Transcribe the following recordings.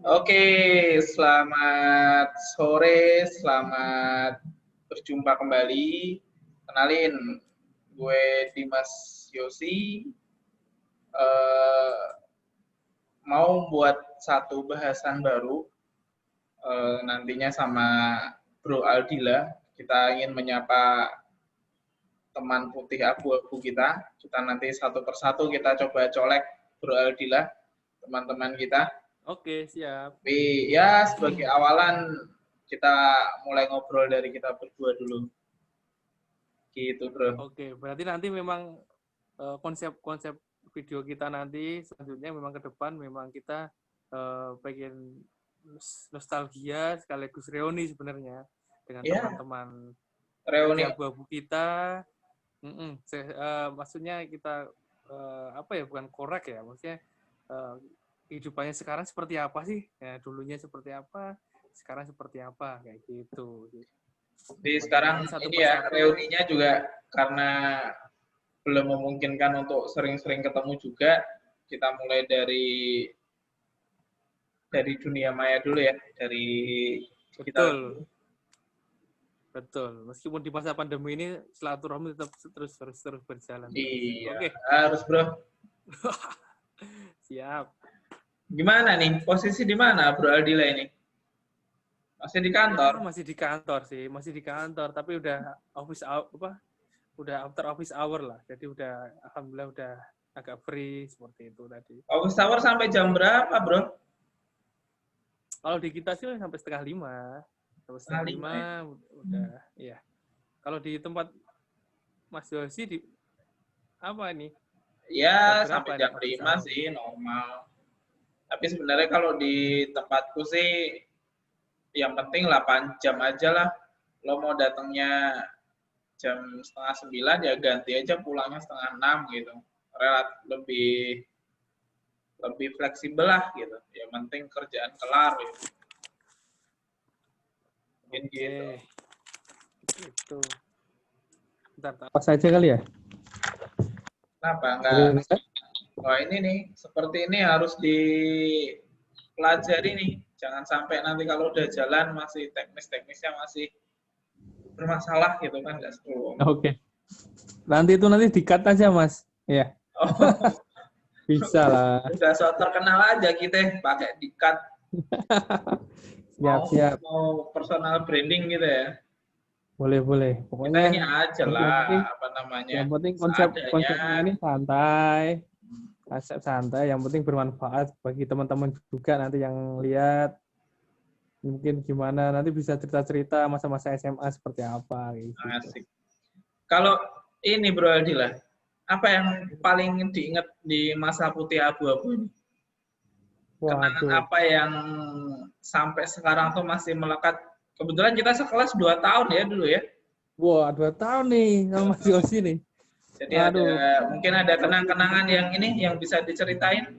Oke, selamat sore, selamat berjumpa kembali. Kenalin, gue Dimas Yosi. Eh, mau buat satu bahasan baru nantinya sama Bro Aldila. Kita ingin menyapa teman putih abu-abu kita. Kita nanti satu persatu kita coba colek Bro Aldila, teman-teman kita. Oke, siap. Tapi ya sebagai awalan kita mulai ngobrol dari kita berdua dulu. Gitu, Bro. Oke, berarti nanti memang konsep video kita nanti selanjutnya memang ke depan memang kita pengen nostalgia sekaligus reuni sebenarnya dengan teman-teman reuni abu-abu kita. Maksudnya kita bukan korek ya, maksudnya kehidupannya sekarang seperti apa sih? Ya, dulunya seperti apa, sekarang seperti apa, kayak gitu. Jadi sekarang ini ya reuninya juga karena belum memungkinkan untuk sering-sering ketemu juga, kita mulai dari dunia maya dulu ya, dari kita. Betul. Meskipun di masa pandemi ini silaturahmi tetap terus berjalan. Iya. Oke. Harus, Bro. Siap. Gimana nih? Posisi di mana, Bro Aldila ini? Masih di kantor? Ya, masih di kantor sih, masih di kantor, tapi udah udah after office hour lah. Jadi udah alhamdulillah udah agak free seperti itu tadi. Office hour sampai jam berapa, Bro? Kalau di kita sih sampai setengah 5. Sampai setengah 5 ya? Udah, ya. Kalau di tempat Mas Yosi di apa ini? Ya, sampai jam 5 sih normal. Tapi sebenarnya kalau di tempatku sih yang penting 8 jam aja lah. Lo mau datangnya jam setengah 9 ya ganti aja pulangnya setengah 6 gitu. Relatif lebih fleksibel lah gitu. Yang penting kerjaan kelar gitu. Mungkin gitu. Gitu. Bentar, apa saja kali ya? Kenapa enggak? Wah ini nih, seperti ini harus dipelajari nih. Jangan sampai nanti kalau udah jalan masih teknisnya masih bermasalah gitu kan, nggak seru. Oke. Nanti di-cut aja, Mas. Ya. Oh. Bisa lah. Udah so terkenal aja kita pakai di-cut. Siap. Mau personal branding gitu ya. Boleh. Pokoknya kita ini aja lah, apa namanya. Yang penting konsepnya ini santai. Konsep santai, yang penting bermanfaat bagi teman-teman juga nanti yang lihat. Mungkin gimana, nanti bisa cerita-cerita masa-masa SMA seperti apa. Gitu. Asik. Kalau ini Bro Aldila, apa yang paling diingat di masa putih abu-abu ini? Kenangan apa yang sampai sekarang tuh masih melekat? Kebetulan kita sekelas 2 tahun ya dulu ya. Wah, 2 tahun nih sama Mas Yosi nih. Jadi mungkin ada kenang-kenangan yang ini yang bisa diceritain.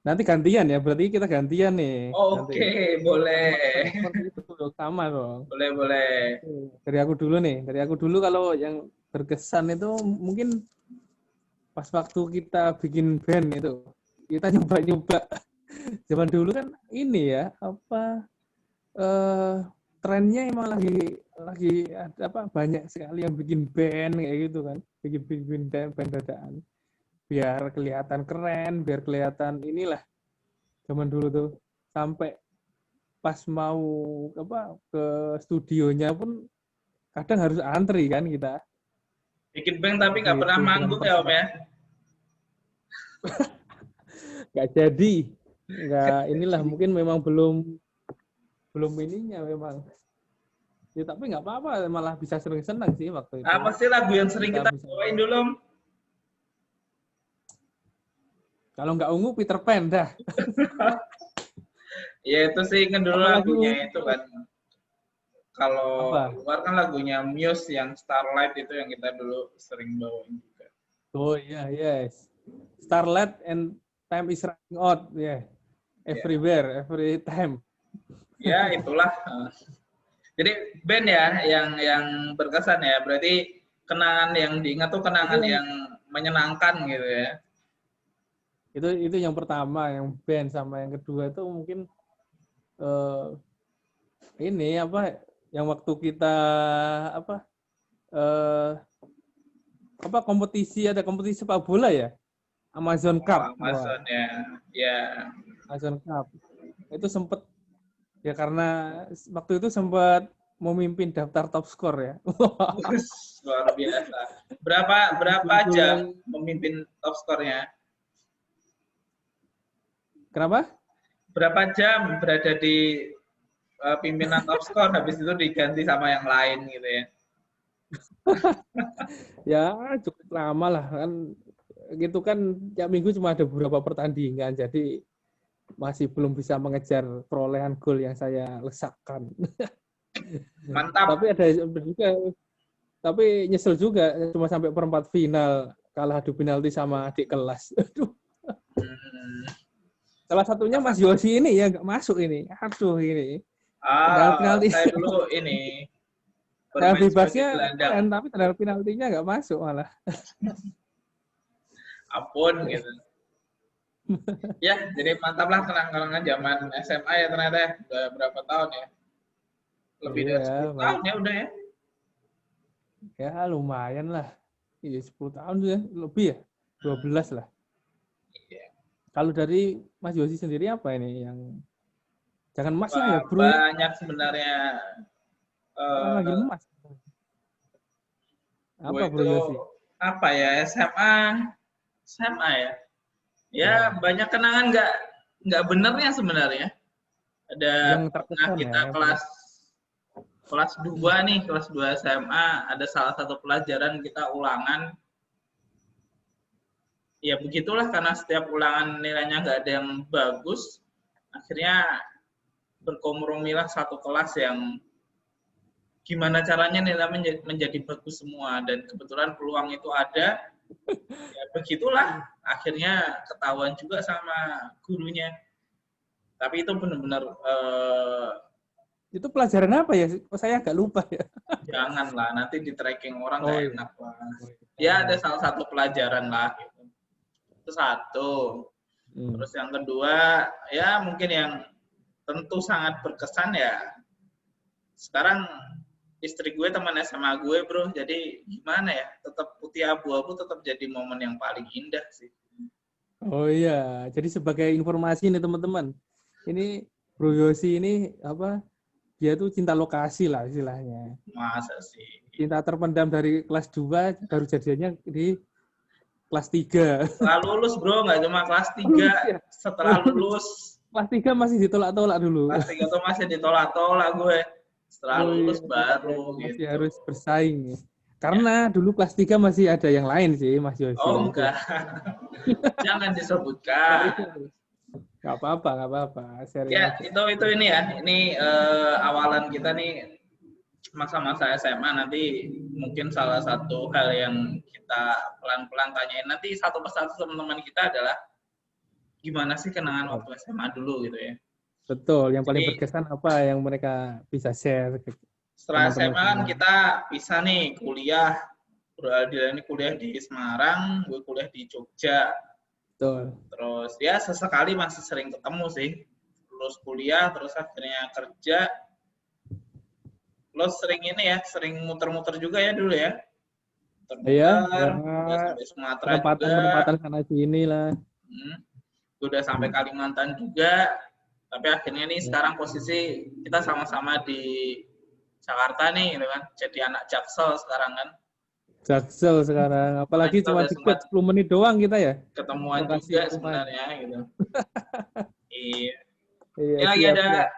Nanti gantian ya, berarti kita gantian nih. Oke, boleh. Itu sama dong. Boleh. Dari aku dulu kalau yang berkesan itu mungkin pas waktu kita bikin band itu. Kita nyoba-nyoba. Zaman dulu kan ini ya, trennya emang lagi banyak sekali yang bikin band kayak gitu kan, bikin band dadaan biar kelihatan keren, biar kelihatan inilah zaman dulu tuh. Sampai pas mau ke studionya pun kadang harus antri kan kita bikin band tapi nggak pernah manggung ya Om ya. Nggak jadi, inilah mungkin memang belum ininya memang. Ya tapi nggak apa-apa, malah bisa sering senang sih waktu itu. Apa sih lagu yang sering kita bawain dulu, Om? Kalau nggak ungu, Peter Pan dah. Ya itu sih kan dulu lagunya itu kan. Kalau luar kan lagunya Muse yang Starlight itu yang kita dulu sering bawain juga. Oh iya, yes. Starlight and Time is Running Out, ya. Yeah. Everywhere, every time. Ya itulah. Jadi band ya yang berkesan ya. Berarti kenangan yang diingat tuh kenangan yang menyenangkan gitu ya. Itu yang pertama, yang band. Sama yang kedua itu mungkin ini apa yang waktu kita kompetisi, ada kompetisi sepak bola ya, Amazon Cup. Amazon ya. Amazon Cup itu sempet ya, karena waktu itu sempat memimpin daftar top skor ya. Luar biasa. Berapa jam memimpin top skornya? Kenapa? Berapa jam berada di pimpinan top skor, habis itu diganti sama yang lain gitu ya? Ya cukup lama lah kan, gitu kan, tiap minggu cuma ada beberapa pertandingan, jadi masih belum bisa mengejar perolehan gol yang saya lesakkan. Mantap. Tapi nyesel juga, cuma sampai perempat final, kalah adu penalti sama adik kelas. Salah satunya Mas Yosi ini ya nggak masuk ini. Aduh ini. Penalti. Saya dulu ini. Nah, bebasnya keren, tapi tendangan penaltinya nggak masuk malah. Ampun gitu. Ya, jadi mantap lah kenang-kenangan zaman SMA ya ternyata ya. Udah berapa tahun ya? Lebih dari 10 tahun ya udah ya. Ya lumayan lah. Iya 10 tahun ya, lebih ya. 12 lah. Iya. Kalau dari Mas Yosi sendiri apa ini yang jangan Mas lah ya, Bro. Banyak sebenarnya. Lagi emas. Apa Bro Yosi? Apa ya, SMA ya. Ya banyak kenangan nggak benernya sebenarnya. Ada yang pernah kita ya, kelas 2 nih, kelas 2 SMA, ada salah satu pelajaran kita ulangan. Ya begitulah, karena setiap ulangan nilainya nggak ada yang bagus, akhirnya berkompromilah satu kelas yang gimana caranya nilai menjadi bagus semua, dan kebetulan peluang itu ada. Ya begitulah, akhirnya ketahuan juga sama gurunya. Tapi itu benar-benar itu pelajaran apa ya? Saya agak lupa ya. Janganlah, nanti di tracking orang nggak enak lah. Ya ada salah satu pelajaran lah gitu. Itu satu. Terus yang kedua, ya mungkin yang tentu sangat berkesan ya. Sekarang istri gue teman SMA gue, Bro. Jadi gimana ya? Tetap putih abu-abu, tetap jadi momen yang paling indah sih. Oh iya, jadi sebagai informasi nih teman-teman. Ini Bro Yosi ini apa? Dia tuh cinta lokasi lah istilahnya. Masa sih? Cinta terpendam dari kelas 2, baru jadinya di kelas 3. Setelah lulus, Bro, nggak cuma kelas 3. Setelah lulus. Kelas 3 masih ditolak-tolak dulu. Kelas 3 tuh masih ditolak-tolak gue. Setelah lulus baru masih gitu. harus bersaing. Karena dulu kelas 3 masih ada yang lain sih, Mas Yosi. Oh, enggak. Jangan disebutkan. Nggak apa-apa. Ya, itu ini ya. Ini awalan kita nih masa-masa SMA. Nanti mungkin salah satu hal yang kita pelan-pelan tanyain nanti satu persatu teman-teman kita adalah gimana sih kenangan waktu SMA dulu gitu ya. Betul, yang paling berkesan apa yang mereka bisa share. Setelah SMA kan kita bisa nih kuliah. Bro Aldila ini kuliah di Semarang, gue kuliah di Jogja. Betul. Terus ya sesekali masih sering ketemu sih. Lulus kuliah, terus akhirnya kerja. Lo sering ini ya, sering muter-muter juga ya dulu ya. Iya. Udah sampai Sumatera penempatan sana sini lah. Udah sampai Kalimantan juga. Tapi akhirnya nih sekarang posisi kita sama-sama di Jakarta nih, gitu kan. Jadi anak Jaksel sekarang kan. Jaksel sekarang, apalagi cuma dekat 10 menit doang kita ya. Ketemuan juga sebenarnya gitu. Iya. Iya, lagi ada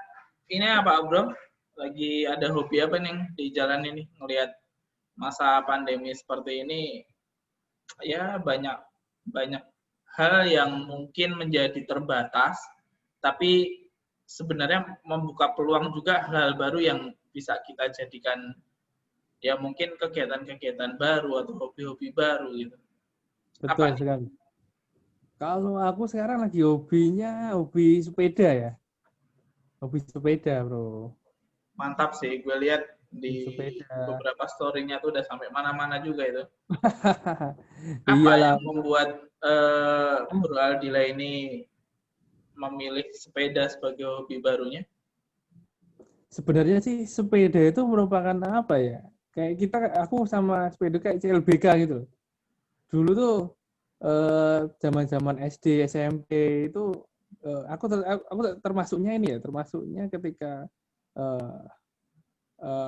ini apa, Bro? Lagi ada hobi apa nih di jalan ini? Ngelihat masa pandemi seperti ini, ya banyak hal yang mungkin menjadi terbatas, tapi sebenarnya membuka peluang juga hal baru yang bisa kita jadikan ya mungkin kegiatan-kegiatan baru atau hobi-hobi baru gitu. Betul sekali. Kalau aku sekarang lagi hobi sepeda ya. Hobi sepeda, Bro. Mantap sih, gue lihat di beberapa story-nya tuh udah sampai mana-mana juga itu. Apa yang membuat Bro Aldila ini memilih sepeda sebagai hobi barunya? Sebenarnya sih sepeda itu merupakan apa ya? Kayak aku sama sepeda kayak CLBK gitu. Dulu tuh zaman-zaman SD, SMP itu aku termasuknya ini ya, termasuknya ketika eh,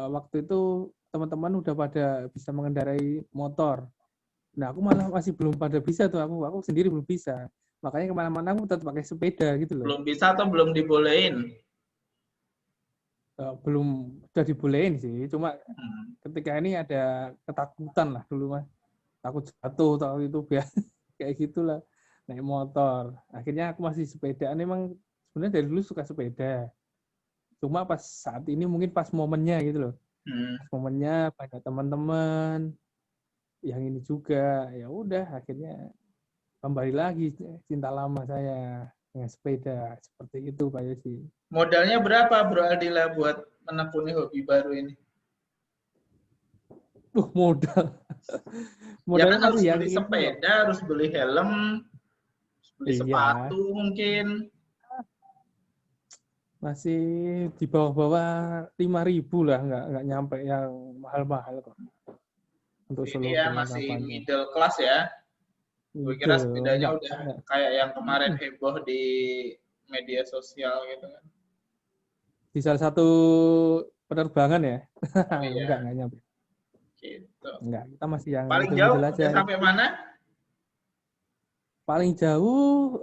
waktu itu teman-teman udah pada bisa mengendarai motor. Nah, aku malah masih belum pada bisa tuh, aku sendiri belum bisa. Makanya kemana-mana aku tetap pakai sepeda gitu loh. Belum bisa atau belum dibolehin? Belum, udah dibolehin sih, cuma Hmm. ketika ini ada ketakutan lah dulu mas, takut jatuh atau itu biar kayak gitulah, naik motor. Akhirnya aku masih sepedaan, emang sebenarnya dari dulu suka sepeda. Cuma pas saat ini mungkin pas momennya gitu loh. Hmm. Pas momennya banyak teman-teman yang ini juga, ya udah akhirnya kembali lagi cinta lama saya dengan sepeda seperti itu Pak Yosi. Modalnya berapa Bro Aldila buat menekuni hobi baru ini? Modal. Ya kan Modalnya harus masih yang beli ini loh. sepeda, harus beli helm, harus beli Iya, sepatu mungkin. masih di bawah-bawah 5.000 lah, nggak nyampe yang mahal-mahal kok untuk Ini seluruh ya masih perlengkapannya. middle class ya. Gue Itu kira sepedanya udah enggak. kayak yang kemarin heboh di media sosial gitu kan. Di salah satu penerbangan ya. Oh iya, Enggak nyampe. gitu. Enggak, kita masih yang Paling jauh middle-middle aja. udah sampai mana? Paling jauh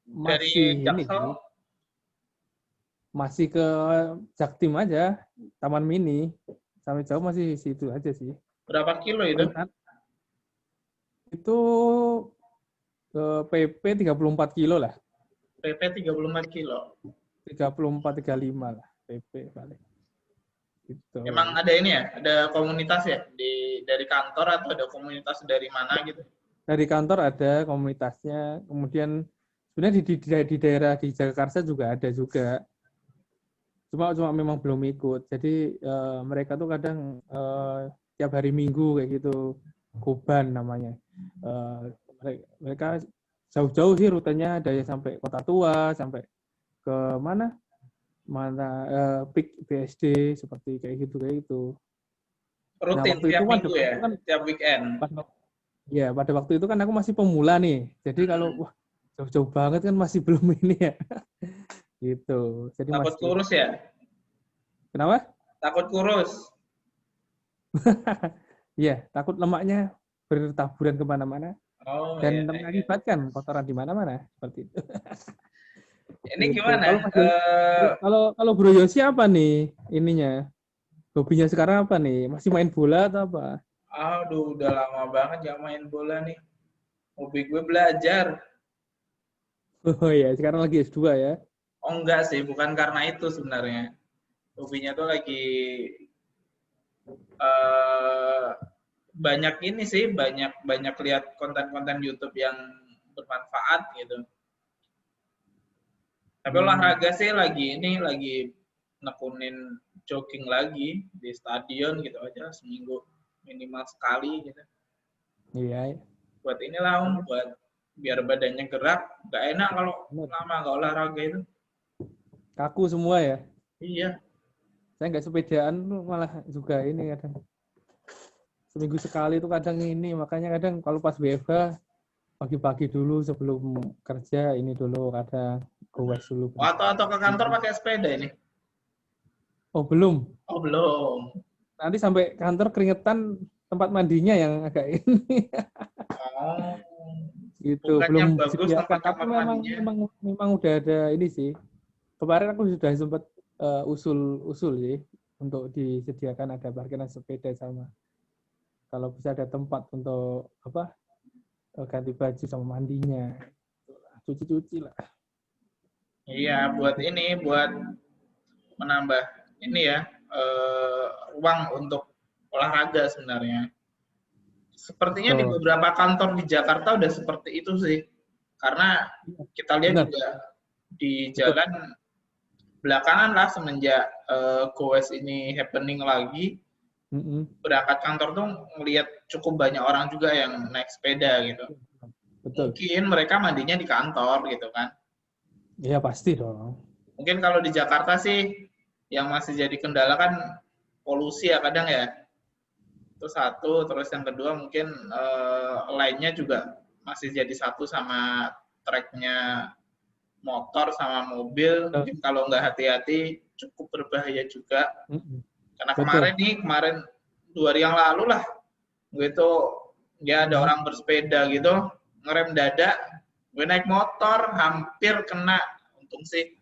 masih Dari ini Jaksel? sih, masih ke Jaktim aja, Taman Mini. Sampai jauh masih situ aja sih. Berapa kilo itu? Peringkat itu PP 34 kilo lah. PP 34 kilo. 34 35 lah PP paling. Gitu. Emang ada ini ya? Ada komunitas ya? Dari kantor atau ada komunitas dari mana gitu? Dari kantor ada komunitasnya, kemudian sebenarnya di daerah di Jakarta juga ada juga. Cuma memang belum ikut. Jadi mereka tuh kadang tiap hari Minggu kayak gitu, Goban namanya. Mereka jauh-jauh sih rutenya, ada yang sampai Kota Tua, sampai ke mana PIK BSD seperti kayak gitu. Nah Rutin waktu itu tiap kan minggu ya? Tiap weekend? pada waktu itu kan aku masih pemula nih. Jadi kalau Hmm. wah jauh-jauh banget kan masih belum ini ya. Gitu. Jadi Takut masih. kurus ya? Kenapa? Takut kurus? Iya, takut lemaknya bertaburan kemana-mana Oh iya. dan mengakibatkan kotoran di mana-mana seperti itu. Ini Gitu. gimana? Kalau Mas Yosi, kalau Bro Yosi apa nih ininya? Hobinya sekarang apa nih? Masih main bola atau apa? Aduh, udah lama banget gak main bola nih. Hobi gue belajar. Oh iya, sekarang lagi S2 ya. Oh enggak sih, bukan karena itu sebenarnya. Hobinya tuh lagi eh banyak ini sih, banyak banyak lihat konten-konten YouTube yang bermanfaat gitu. Tapi Hmm, olahraga sih lagi nekunin jogging lagi di stadion gitu aja seminggu minimal sekali gitu. iya. Buat inilah buat biar badannya gerak. Gak enak kalau Benar. lama gak olahraga itu. Kaku semua ya. Iya. Saya nggak sepedaan tuh malah juga ini kadang. Seminggu sekali tuh kadang ini, makanya kadang kalau pas WFH pagi-pagi dulu sebelum kerja ini dulu kadang goes dulu bentar. Atau ke kantor pakai sepeda ini? Oh belum. Oh belum. Nanti sampai kantor keringetan, tempat mandinya yang agak ini Oh, gitu. bukannya Belum bagus disediakan. tempat Tapi kamar memang mandinya? memang memang udah ada ini sih. Kemarin aku sudah sempat usul sih untuk disediakan ada parkiran sepeda sama kalau bisa ada tempat untuk apa ganti baju sama mandinya, cuci-cuci lah. Iya, buat ini, buat menambah ini ya, ruang untuk olahraga sebenarnya. Sepertinya di Betul. beberapa kantor di Jakarta udah seperti itu sih. Karena kita lihat Benar, juga di betul. jalan belakangan lah semenjak goes ini happening lagi, berangkat kantor tuh ngelihat cukup banyak orang juga yang naik sepeda gitu. Betul. Mungkin mereka mandinya di kantor gitu kan. Iya pasti dong. Mungkin kalau di Jakarta sih yang masih jadi kendala kan polusi ya kadang ya. Itu satu, terus yang kedua mungkin lainnya juga masih jadi satu sama tracknya motor sama mobil. Mungkin kalau nggak hati-hati cukup berbahaya juga. Karena kemarin 2 hari yang lalu lah, gue tuh ya ada orang bersepeda gitu, ngerem dadak, gue naik motor hampir kena, untung sih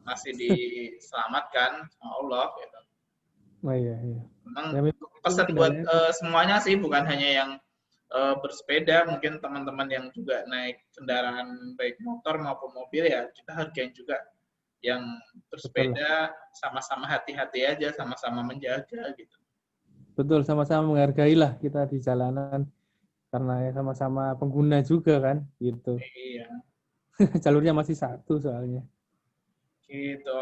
masih diselamatkan sama Allah gitu. Oh iya. Memang pesan buat semuanya sih, bukan hanya yang bersepeda, mungkin teman-teman yang juga naik kendaraan baik motor maupun mobil ya kita hargain juga yang bersepeda, sama-sama hati-hati aja, sama-sama menjaga gitu. Betul, sama-sama menghargai lah kita di jalanan karena ya sama-sama pengguna juga kan gitu. Iya. Jalurnya masih satu soalnya. Gitu.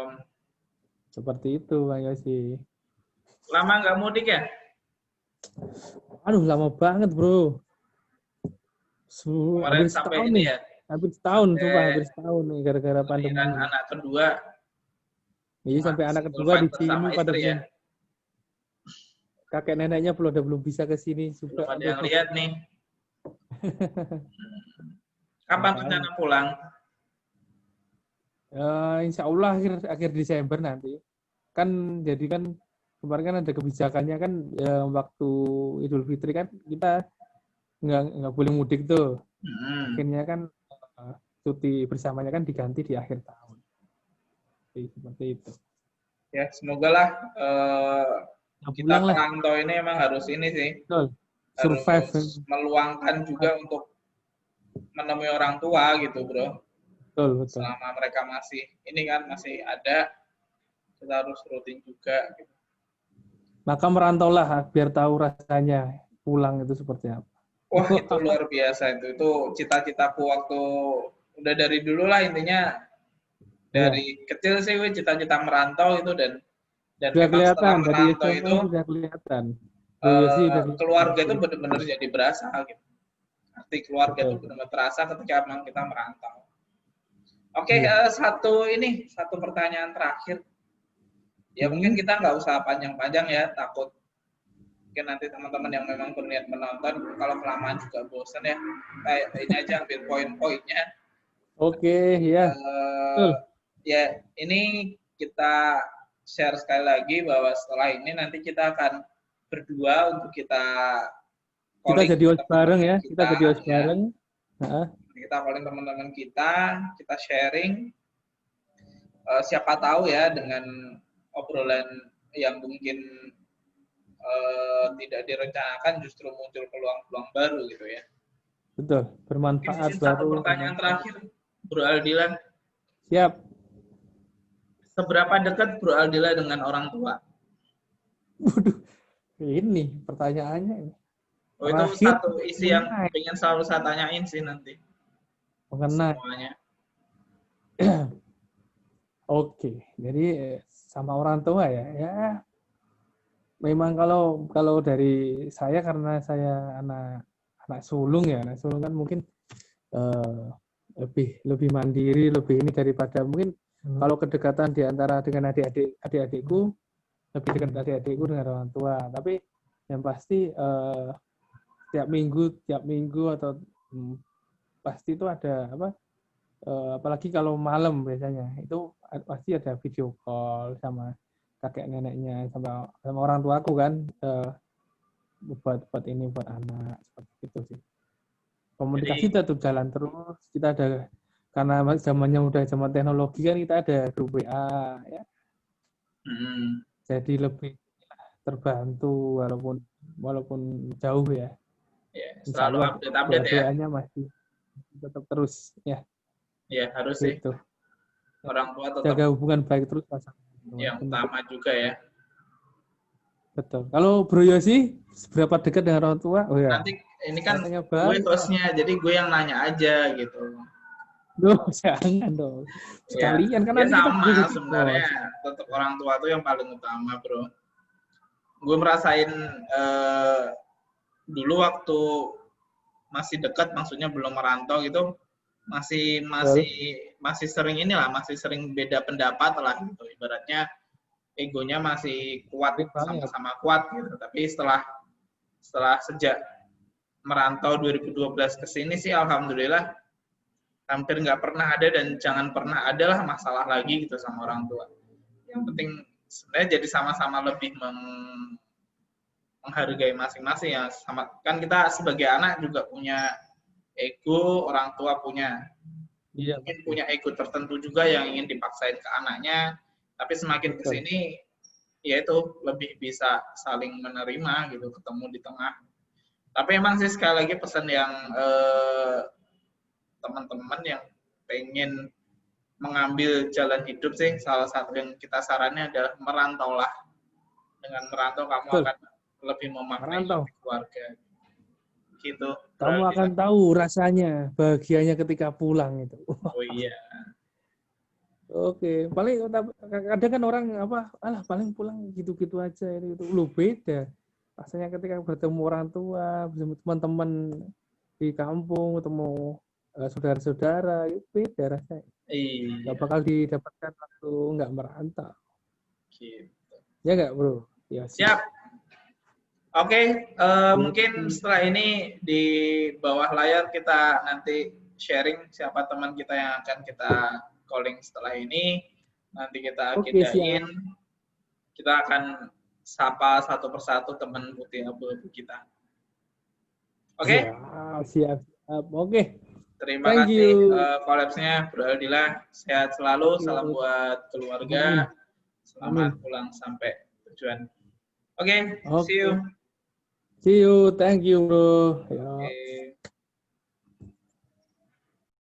Seperti itu Bang Yosi. Lama nggak mudik ya? Aduh, lama banget bro. Kemarin sampai ini ya? Hampir setahun, hampir setahun nih gara-gara pandemi. Anak kedua. Iya, sampai anak kedua di sini pada belum. Ya? Kakek neneknya belum bisa ke sini. Belum ada yang lihat nih. Kapan rencana pulang? Insya Allah akhir Desember nanti. Kan jadi kan kemarin kan ada kebijakannya kan waktu Idul Fitri kan kita nggak boleh mudik tuh. Akhirnya kan cuti bersamanya kan diganti di akhir tahun. Seperti itu. Ya, semoga lah kita perantau ini emang harus ini sih. Betul. Survive. Harus meluangkan juga untuk menemui orang tua gitu, bro. Betul. Selama mereka masih ada, kita harus rutin juga. Gitu. Maka merantaulah biar tahu rasanya pulang itu seperti apa. Wah, itu luar biasa itu. Itu cita-citaku waktu udah dari dulu lah intinya. Dari kecil sih cita-cita merantau itu dan sudah kelihatan dari merantau itu sudah kelihatan. Keluarga itu benar-benar jadi berasa gitu. Arti keluarga itu benar-benar terasa ketika memang kita merantau. Oke, satu pertanyaan terakhir. Ya mungkin kita nggak usah panjang-panjang ya, takut mungkin nanti teman-teman yang memang berniat menonton kalau kelamaan juga bosan ya. Kayak ini aja ambil poin-poinnya. Oke, ya. Ya, ini kita share sekali lagi bahwa setelah ini nanti kita akan berdua untuk kita jadi host bareng ya. Kita jadi host bareng. Kita calling teman-teman kita sharing. Siapa tahu ya dengan obrolan yang mungkin tidak direncanakan justru muncul peluang-peluang baru gitu ya. Betul, bermanfaat baru. Satu pertanyaan terakhir, Bro Aldilan. Siap. Seberapa dekat Bro Aldila dengan orang tua? Waduh, ini pertanyaannya. Oh, itu satu isi yang pengen selalu saya tanyain sih nanti. Mengenai. Semuanya. Oke, jadi sama orang tua ya. Memang kalau dari saya karena saya anak sulung ya, anak sulung kan mungkin lebih mandiri, lebih ini daripada mungkin kalau kedekatan di antara dengan adik-adikku lebih dekat adik-adikku dengan orang tua. Tapi yang pasti tiap minggu atau pasti itu ada apalagi kalau malam biasanya itu pasti ada video call sama kakek neneknya sama orang tuaku kan buat ini buat anak seperti itu sih. Komunikasi tetap jalan terus. Kita ada karena zamannya udah zaman teknologi kan kita ada grup WA ya. Jadi lebih terbantu walaupun jauh ya. Selalu update ya. WA-nya masih tetap terus ya. Ya harus gitu. Sih. Orang tua tetap jaga hubungan baik terus pasangan. Yang utama juga ya. Betul. Kalau Bro Yosi seberapa dekat dengan orang tua? Oh ya. Nanti ini kan gue hostnya, jadi gue yang nanya aja gitu. Duh, jangan dong. Sekalian kan nanti sama sebenarnya tetap orang tua tuh yang paling utama, Bro. gue merasain dulu waktu masih dekat, maksudnya belum merantau gitu, masih sering masih sering beda pendapat lah gitu. Ibaratnya egonya masih kuat, sama-sama kuat gitu. Tapi setelah sejak merantau 2012 ke sini sih alhamdulillah hampir nggak pernah ada dan jangan pernah ada lah masalah lagi gitu sama orang tua. Yang penting sebenarnya jadi sama-sama lebih menghargai masing-masing ya. Sama kan kita sebagai anak juga punya ego, orang tua punya mungkin punya ego tertentu juga yang ingin dipaksain ke anaknya. Tapi semakin kesini ya itu lebih bisa saling menerima gitu, ketemu di tengah. Tapi emang sih sekali lagi pesan yang teman-teman yang pengen mengambil jalan hidup sih, salah satu yang kita sarannya adalah merantaulah. Dengan merantau kamu akan lebih memaknai keluarga. Gitu. Kamu akan tahu rasanya bahagianya ketika pulang itu. Oh iya. Oke, paling kadang kan orang paling pulang gitu-gitu aja itu lu beda. Rasanya ketika bertemu orang tua, bertemu teman-teman di kampung, ketemu saudara-saudara, itu beda rasanya. Iya. Gak bakal didapatkan waktu nggak merantau. Gitu. Ya nggak, bro? Ya, siap. Oke, mungkin setelah ini di bawah layar kita nanti sharing siapa teman kita yang akan kita calling setelah ini. Nanti kita agendain. Kita akan sapa satu persatu teman putih abu-abu kita. Oke? Siap. Oke. Terima kasih collabs-nya Bro Aldila. Sehat selalu. Salam buat keluarga. Selamat pulang sampai tujuan. Oke, see you. See you. Thank you, bro. Okay.